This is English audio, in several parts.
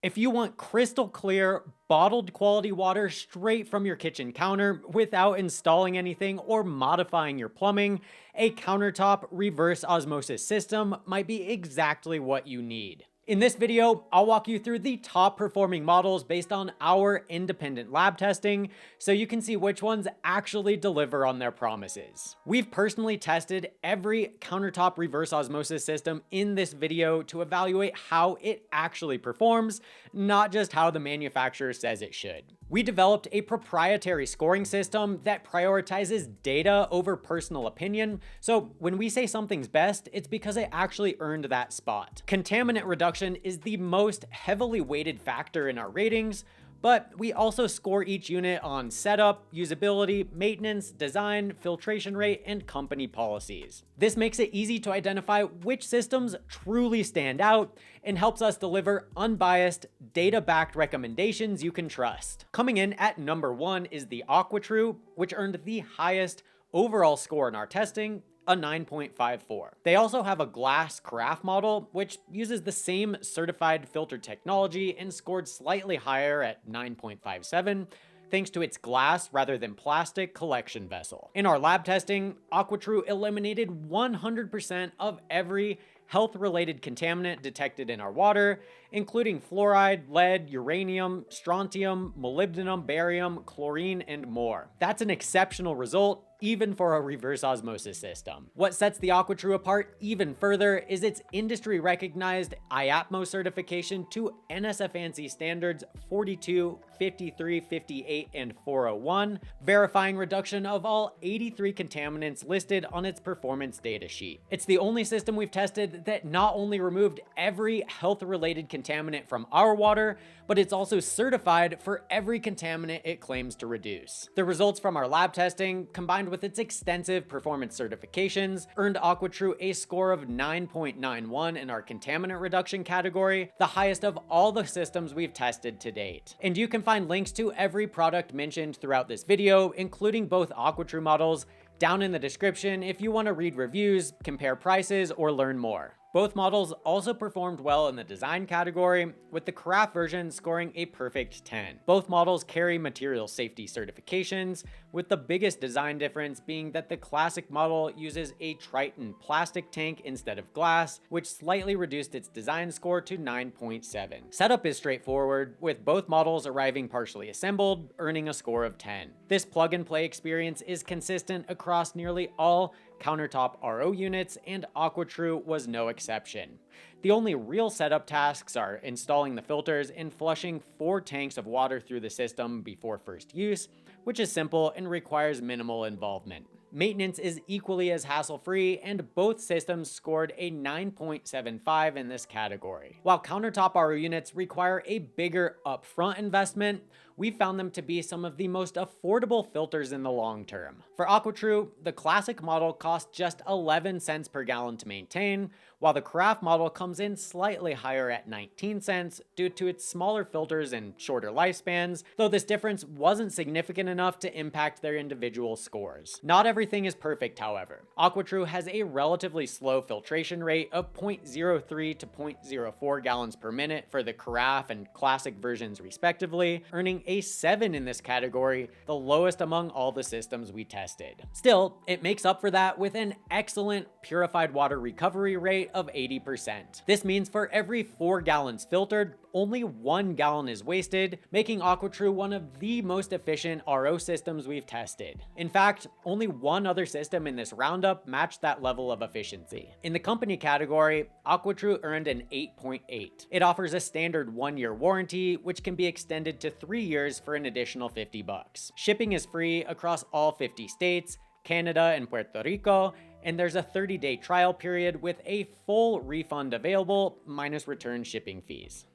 If you want crystal clear, bottled quality water straight from your kitchen counter without installing anything or modifying your plumbing, a countertop reverse osmosis system might be exactly what you need. In this video, I'll walk you through the top performing models based on our independent lab testing, so you can see which ones actually deliver on their promises. We've personally tested every countertop reverse osmosis system in this video to evaluate how it actually performs, not just how the manufacturer says it should. We developed a proprietary scoring system that prioritizes data over personal opinion, so when we say something's best, it's because it actually earned that spot. Contaminant reduction is the most heavily weighted factor in our ratings, but we also score each unit on setup, usability, maintenance, design, filtration rate, and company policies. This makes it easy to identify which systems truly stand out and helps us deliver unbiased, data-backed recommendations you can trust. Coming in at number 1 is the Aquatru, which earned the highest overall score in our testing, a 9.54. They also have a glass carafe model, which uses the same certified filter technology and scored slightly higher at 9.57, thanks to its glass rather than plastic collection vessel. In our lab testing, Aquatru eliminated 100% of every health-related contaminant detected in our water, including fluoride, lead, uranium, strontium, molybdenum, barium, chlorine, and more. That's an exceptional result, even for a reverse osmosis system. What sets the Aquatru apart even further is its industry-recognized IAPMO certification to NSF ANSI standards 42, 53, 58, and 401, verifying reduction of all 83 contaminants listed on its performance data sheet. It's the only system we've tested that not only removed every health-related contaminant from our water, but it's also certified for every contaminant it claims to reduce. The results from our lab testing, combined with its extensive performance certifications, earned Aquatru a score of 9.91 in our contaminant reduction category, the highest of all the systems we've tested to date. And you can find links to every product mentioned throughout this video, including both Aquatru models, down in the description if you want to read reviews, compare prices, or learn more. Both models also performed well in the design category, with the carafe version scoring a perfect 10. Both models carry material safety certifications, with the biggest design difference being that the classic model uses a Triton plastic tank instead of glass, which slightly reduced its design score to 9.7. Setup is straightforward, with both models arriving partially assembled, earning a score of 10. This plug-and-play experience is consistent across nearly all countertop RO units, and Aquatru was no exception. The only real setup tasks are installing the filters and flushing 4 tanks of water through the system before first use, which is simple and requires minimal involvement. Maintenance is equally as hassle-free, and both systems scored a 9.75 in this category. While countertop RO units require a bigger upfront investment, we found them to be some of the most affordable filters in the long term. For Aquatru, the classic model costs just 11 cents per gallon to maintain, while the carafe model comes in slightly higher at 19 cents due to its smaller filters and shorter lifespans, though this difference wasn't significant enough to impact their individual scores. Not everything is perfect, however. Aquatru has a relatively slow filtration rate of 0.03 to 0.04 gallons per minute for the carafe and classic versions respectively, earning a 7 in this category, the lowest among all the systems we tested. Still, it makes up for that with an excellent purified water recovery rate of 80%. This means for every 4 gallons filtered, only 1 gallon is wasted, making Aquatru one of the most efficient RO systems we've tested. In fact, only one other system in this roundup matched that level of efficiency. In the company category, Aquatru earned an 8.8. It offers a standard 1-year warranty, which can be extended to 3 years for an additional $50. Shipping is free across all 50 states, Canada, and Puerto Rico, and there's a 30-day trial period with a full refund available, minus return shipping fees.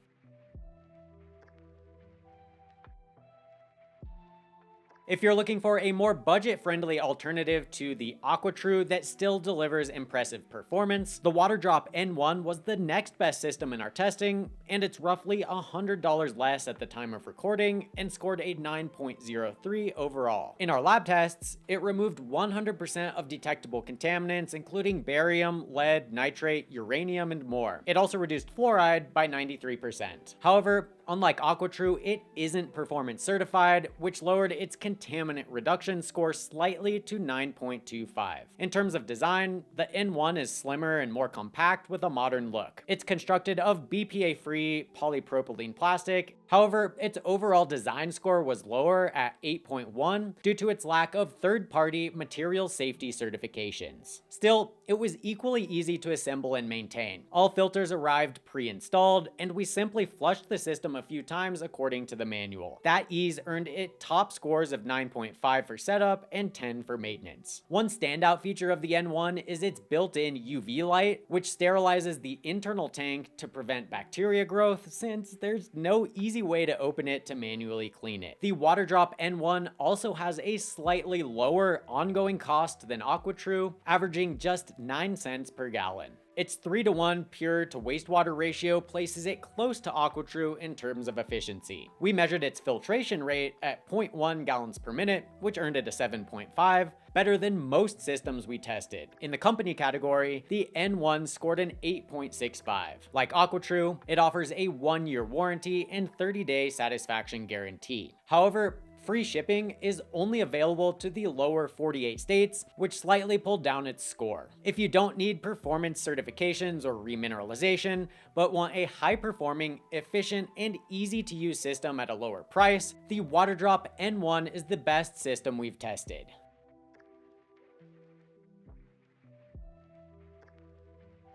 If you're looking for a more budget-friendly alternative to the Aquatru that still delivers impressive performance, the Waterdrop N1 was the next best system in our testing, and it's roughly $100 less at the time of recording and scored a 9.03 overall. In our lab tests, it removed 100% of detectable contaminants, including barium, lead, nitrate, uranium, and more. It also reduced fluoride by 93%. However, unlike Aquatru, it isn't performance certified, which lowered its contaminant reduction score slightly to 9.25. In terms of design, the N1 is slimmer and more compact with a modern look. It's constructed of BPA-free polypropylene plastic. However, its overall design score was lower at 8.1 due to its lack of third-party material safety certifications. Still, it was equally easy to assemble and maintain. All filters arrived pre-installed, and we simply flushed the system a few times according to the manual. That ease earned it top scores of 9.5 for setup and 10 for maintenance. One standout feature of the N1 is its built-in UV light, which sterilizes the internal tank to prevent bacteria growth, since there's no easy way to open it to manually clean it. The Waterdrop N1 also has a slightly lower ongoing cost than Aquatru, averaging just 9 cents per gallon. Its 3-to-1 pure to wastewater ratio places it close to Aquatru in terms of efficiency. We measured its filtration rate at 0.1 gallons per minute, which earned it a 7.5, better than most systems we tested. In the company category, the N1 scored an 8.65. Like Aquatru, it offers a 1-year warranty and 30-day satisfaction guarantee. However, free shipping is only available to the lower 48 states, which slightly pulled down its score. If you don't need performance certifications or remineralization, but want a high-performing, efficient, and easy-to-use system at a lower price, the Waterdrop N1 is the best system we've tested.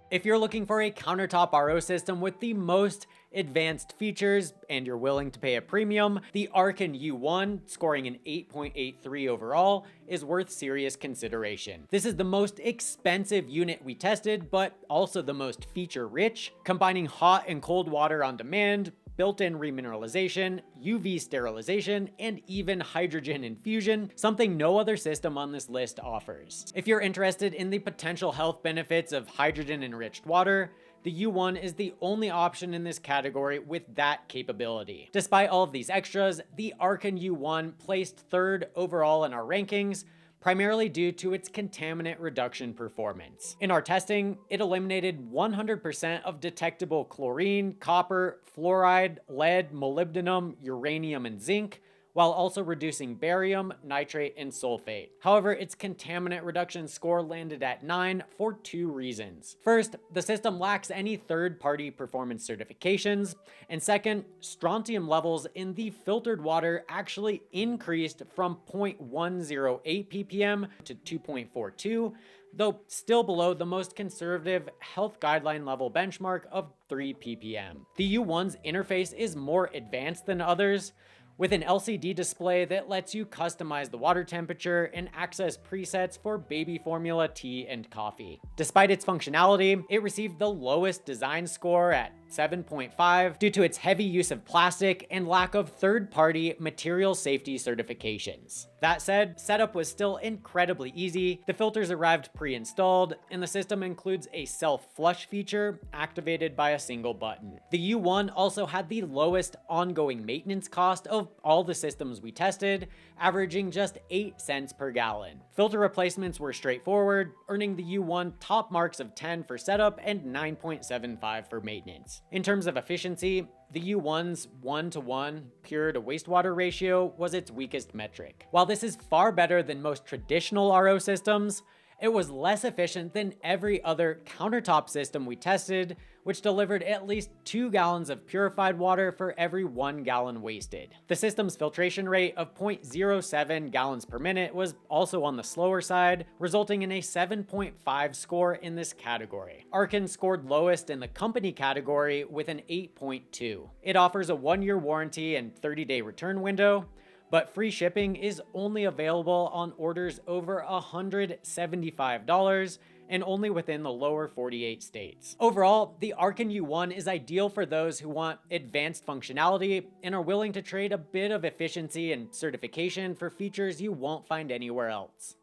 If you're looking for a countertop RO system with the most advanced features and you're willing to pay a premium, the RKIN U1, scoring an 8.83 overall, is worth serious consideration. This is the most expensive unit we tested, but also the most feature-rich, combining hot and cold water on demand, built-in remineralization, UV sterilization, and even hydrogen infusion, something no other system on this list offers. If you're interested in the potential health benefits of hydrogen-enriched water, the U1 is the only option in this category with that capability. Despite all of these extras, the RKIN U1 placed third overall in our rankings, primarily due to its contaminant reduction performance. In our testing, it eliminated 100% of detectable chlorine, copper, fluoride, lead, molybdenum, uranium, and zinc, while also reducing barium, nitrate, and sulfate. However, its contaminant reduction score landed at 9 for 2 reasons. First, the system lacks any third-party performance certifications, and second, strontium levels in the filtered water actually increased from 0.108 ppm to 2.42, though still below the most conservative health guideline level benchmark of 3 ppm. The U1's interface is more advanced than others, with an LCD display that lets you customize the water temperature and access presets for baby formula, tea, and coffee. Despite its functionality, it received the lowest design score at 7.5 due to its heavy use of plastic and lack of third-party material safety certifications. That said, setup was still incredibly easy. The filters arrived pre-installed, and the system includes a self-flush feature activated by a single button. The U1 also had the lowest ongoing maintenance cost of all the systems we tested, averaging just 8 cents per gallon. Filter replacements were straightforward, earning the U1 top marks of 10 for setup and 9.75 for maintenance. In terms of efficiency, the U1's 1-to-1 pure to wastewater ratio was its weakest metric. While this is far better than most traditional RO systems, it was less efficient than every other countertop system we tested, which delivered at least 2 gallons of purified water for every 1 gallon wasted. The system's filtration rate of 0.07 gallons per minute was also on the slower side, resulting in a 7.5 score in this category. RKIN scored lowest in the company category with an 8.2. It offers a 1-year warranty and 30-day return window, but free shipping is only available on orders over $175, and only within the lower 48 states. Overall, the RKIN U1 is ideal for those who want advanced functionality and are willing to trade a bit of efficiency and certification for features you won't find anywhere else.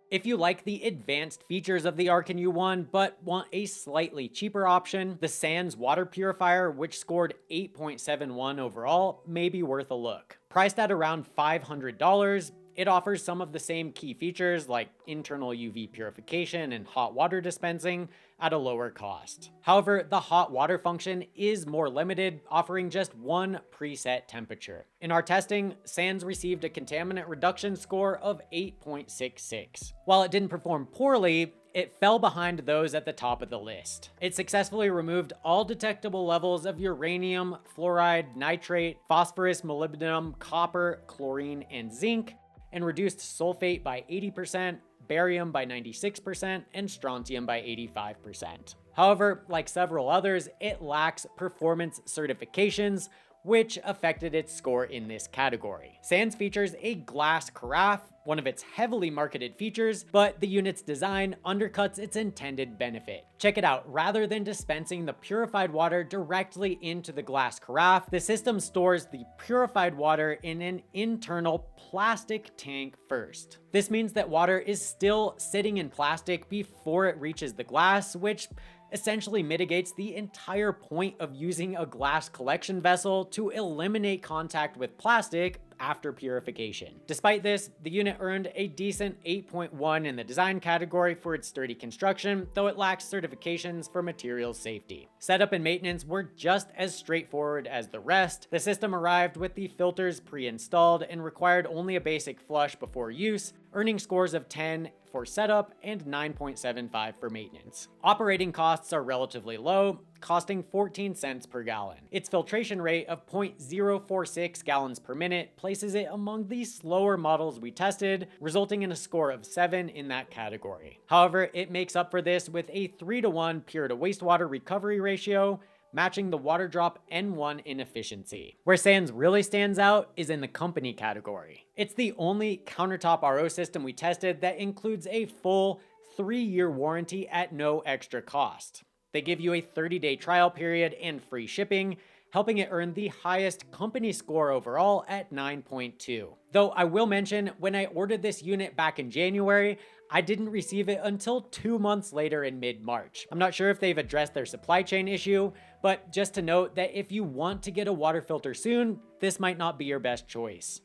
If you like the advanced features of the RKIN U1 but want a slightly cheaper option, the Sans water purifier, which scored 8.71 overall, may be worth a look. Priced at around $500, it offers some of the same key features like internal UV purification and hot water dispensing at a lower cost. However, the hot water function is more limited, offering just one preset temperature. In our testing, Sans received a contaminant reduction score of 8.66. While it didn't perform poorly, it fell behind those at the top of the list. It successfully removed all detectable levels of uranium, fluoride, nitrate, phosphorus, molybdenum, copper, chlorine, and zinc, and reduced sulfate by 80%, barium by 96%, and strontium by 85%. However, like several others, it lacks performance certifications, which affected its score in this category. Sans features a glass carafe, one of its heavily marketed features, but the unit's design undercuts its intended benefit. Check it out, rather than dispensing the purified water directly into the glass carafe, the system stores the purified water in an internal plastic tank first. This means that water is still sitting in plastic before it reaches the glass, which essentially mitigates the entire point of using a glass collection vessel to eliminate contact with plastic after purification. Despite this, the unit earned a decent 8.1 in the design category for its sturdy construction, though it lacks certifications for materials safety. Setup and maintenance were just as straightforward as the rest. The system arrived with the filters pre-installed and required only a basic flush before use, earning scores of 10 for setup and 9.75 for maintenance. Operating costs are relatively low, costing 14 cents per gallon. Its filtration rate of 0.046 gallons per minute places it among the slower models we tested, resulting in a score of 7 in that category. However, it makes up for this with a 3-to-1 pure to wastewater recovery ratio, matching the Waterdrop N1 in efficiency. Where Sans really stands out is in the company category. It's the only countertop RO system we tested that includes a full 3-year warranty at no extra cost. They give you a 30-day trial period and free shipping, helping it earn the highest company score overall at 9.2. Though I will mention, when I ordered this unit back in January, I didn't receive it until 2 months later in mid-March. I'm not sure if they've addressed their supply chain issue, but just to note that if you want to get a water filter soon, this might not be your best choice.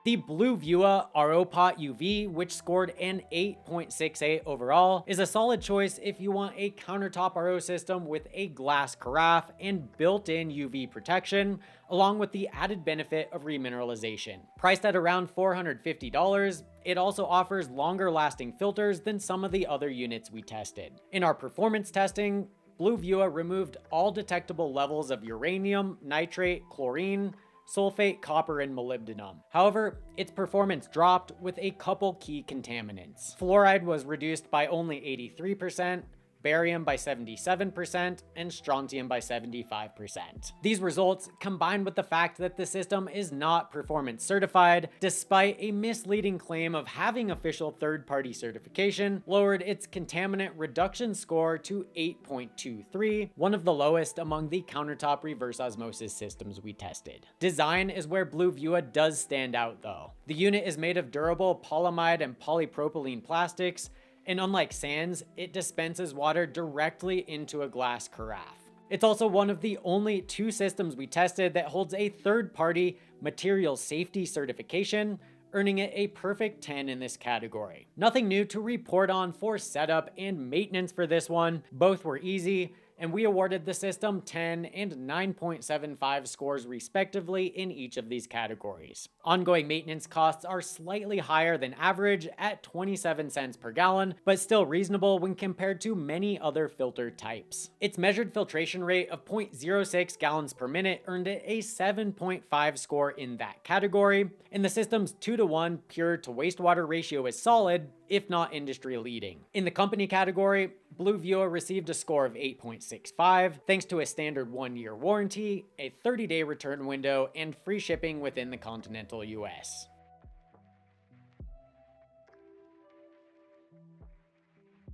The Bluevua ROPOT UV, which scored an 8.68 overall, is a solid choice if you want a countertop RO system with a glass carafe and built-in UV protection, along with the added benefit of remineralization. Priced at around $450, it also offers longer-lasting filters than some of the other units we tested. In our performance testing, Bluevua removed all detectable levels of uranium, nitrate, chlorine, sulfate, copper, and molybdenum. However, its performance dropped with a couple key contaminants. Fluoride was reduced by only 83%, barium by 77%, and strontium by 75%. These results, combined with the fact that the system is not performance certified, despite a misleading claim of having official third-party certification, lowered its contaminant reduction score to 8.23, one of the lowest among the countertop reverse osmosis systems we tested. Design is where Bluevua does stand out though. The unit is made of durable polyamide and polypropylene plastics, and unlike Sans, it dispenses water directly into a glass carafe. It's also one of the only 2 systems we tested that holds a third-party material safety certification, earning it a perfect 10 in this category. Nothing new to report on for setup and maintenance for this one. Both were easy, and we awarded the system 10 and 9.75 scores respectively in each of these categories. Ongoing maintenance costs are slightly higher than average at 27 cents per gallon, but still reasonable when compared to many other filter types. Its measured filtration rate of 0.06 gallons per minute earned it a 7.5 score in that category, and the system's 2-to-1 pure to wastewater ratio is solid, if not industry leading. In the company category, Bluevua received a score of 8.65 thanks to a standard 1-year warranty, a 30-day return window, and free shipping within the continental US.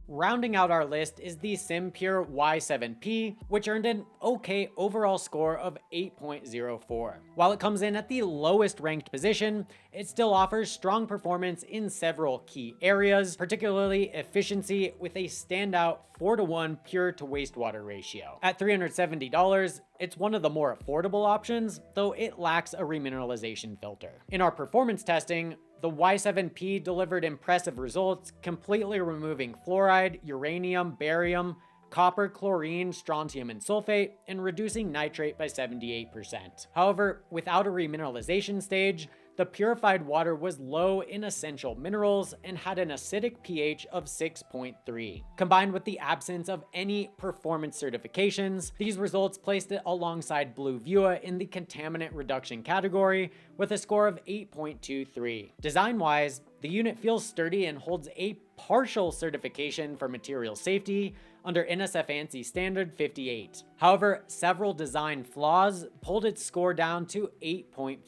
Rounding out our list is the Simpure Y7P, which earned an okay overall score of 8.04. While it comes in at the lowest ranked position, it still offers strong performance in several key areas, particularly efficiency with a standout 4:1 pure to wastewater ratio. At $370, it's one of the more affordable options, though it lacks a remineralization filter. In our performance testing, the Y7P delivered impressive results, completely removing fluoride, uranium, barium, copper, chlorine, strontium, and sulfate, and reducing nitrate by 78%. However, without a remineralization stage, the purified water was low in essential minerals and had an acidic pH of 6.3. Combined with the absence of any performance certifications, these results placed it alongside Bluevua in the contaminant reduction category with a score of 8.23. Design-wise, the unit feels sturdy and holds a partial certification for material safety under NSF ANSI standard 58. However, several design flaws pulled its score down to 8.5.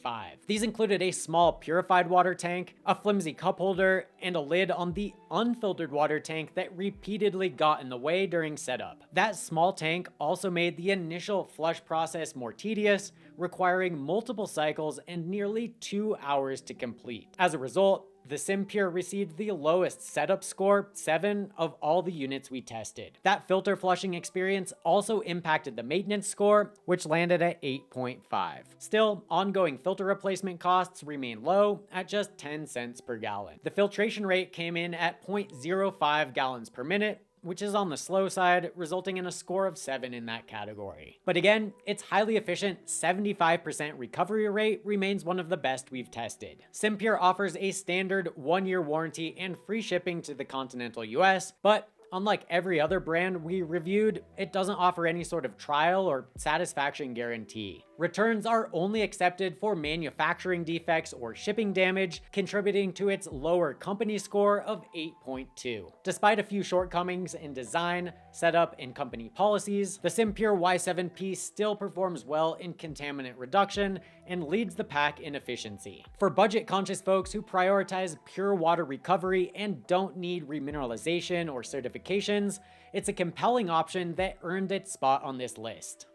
These included a small purified water tank, a flimsy cup holder, and a lid on the unfiltered water tank that repeatedly got in the way during setup. That small tank also made the initial flush process more tedious, requiring multiple cycles and nearly 2 hours to complete. As a result, the Simpure received the lowest setup score, 7, of all the units we tested. That filter flushing experience also impacted the maintenance score, which landed at 8.5. Still, ongoing filter replacement costs remain low at just 10 cents per gallon. The filtration rate came in at 0.05 gallons per minute, which is on the slow side, resulting in a score of 7 in that category. But again, its highly efficient 75% recovery rate remains one of the best we've tested. Simpure offers a standard 1-year warranty and free shipping to the continental US, but unlike every other brand we reviewed, it doesn't offer any sort of trial or satisfaction guarantee. Returns are only accepted for manufacturing defects or shipping damage, contributing to its lower company score of 8.2. Despite a few shortcomings in design, setup, and company policies, the Simpure Y7P still performs well in contaminant reduction and leads the pack in efficiency. For budget-conscious folks who prioritize pure water recovery and don't need remineralization or certifications, it's a compelling option that earned its spot on this list.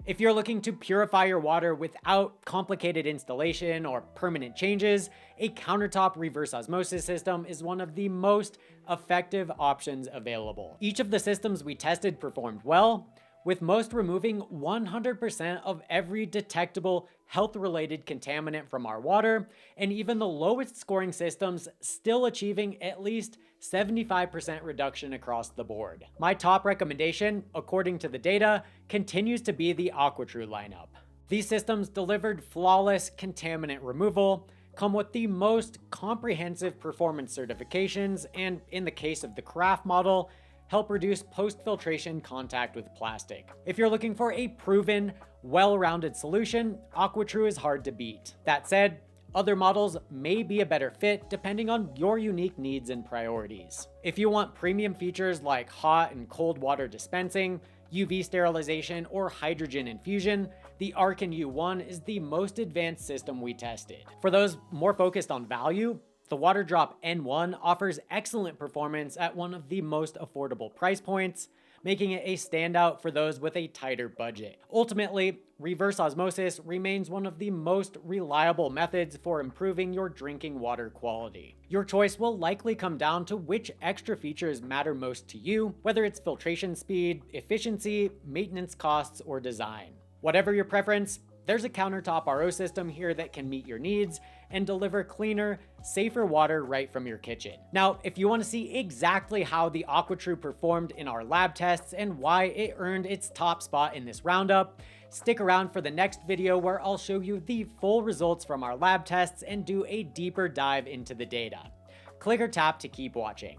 If you're looking to purify your water without complicated installation or permanent changes, a Countertop Reverse Osmosis System is one of the most effective options available. Each of the systems we tested performed well, with most removing 100% of every detectable health-related contaminant from our water, and even the lowest scoring systems still achieving at least 75% reduction across the board. My top recommendation, according to the data, continues to be the Aquatru lineup. These systems delivered flawless contaminant removal, come with the most comprehensive performance certifications, and in the case of the Craft model, help reduce post-filtration contact with plastic. If you're looking for a proven, well-rounded solution, Aquatru is hard to beat. That said, other models may be a better fit depending on your unique needs and priorities. If you want premium features like hot and cold water dispensing, UV sterilization, or hydrogen infusion, the RKIN U1 is the most advanced system we tested. For those more focused on value, the Waterdrop N1 offers excellent performance at one of the most affordable price points, making it a standout for those with a tighter budget. Ultimately, reverse osmosis remains one of the most reliable methods for improving your drinking water quality. Your choice will likely come down to which extra features matter most to you, whether it's filtration speed, efficiency, maintenance costs, or design. Whatever your preference, there's a countertop RO system here that can meet your needs and deliver cleaner, safer water right from your kitchen. Now, if you want to see exactly how the Aquatru performed in our lab tests and why it earned its top spot in this roundup, stick around for the next video where I'll show you the full results from our lab tests and do a deeper dive into the data. Click or tap to keep watching.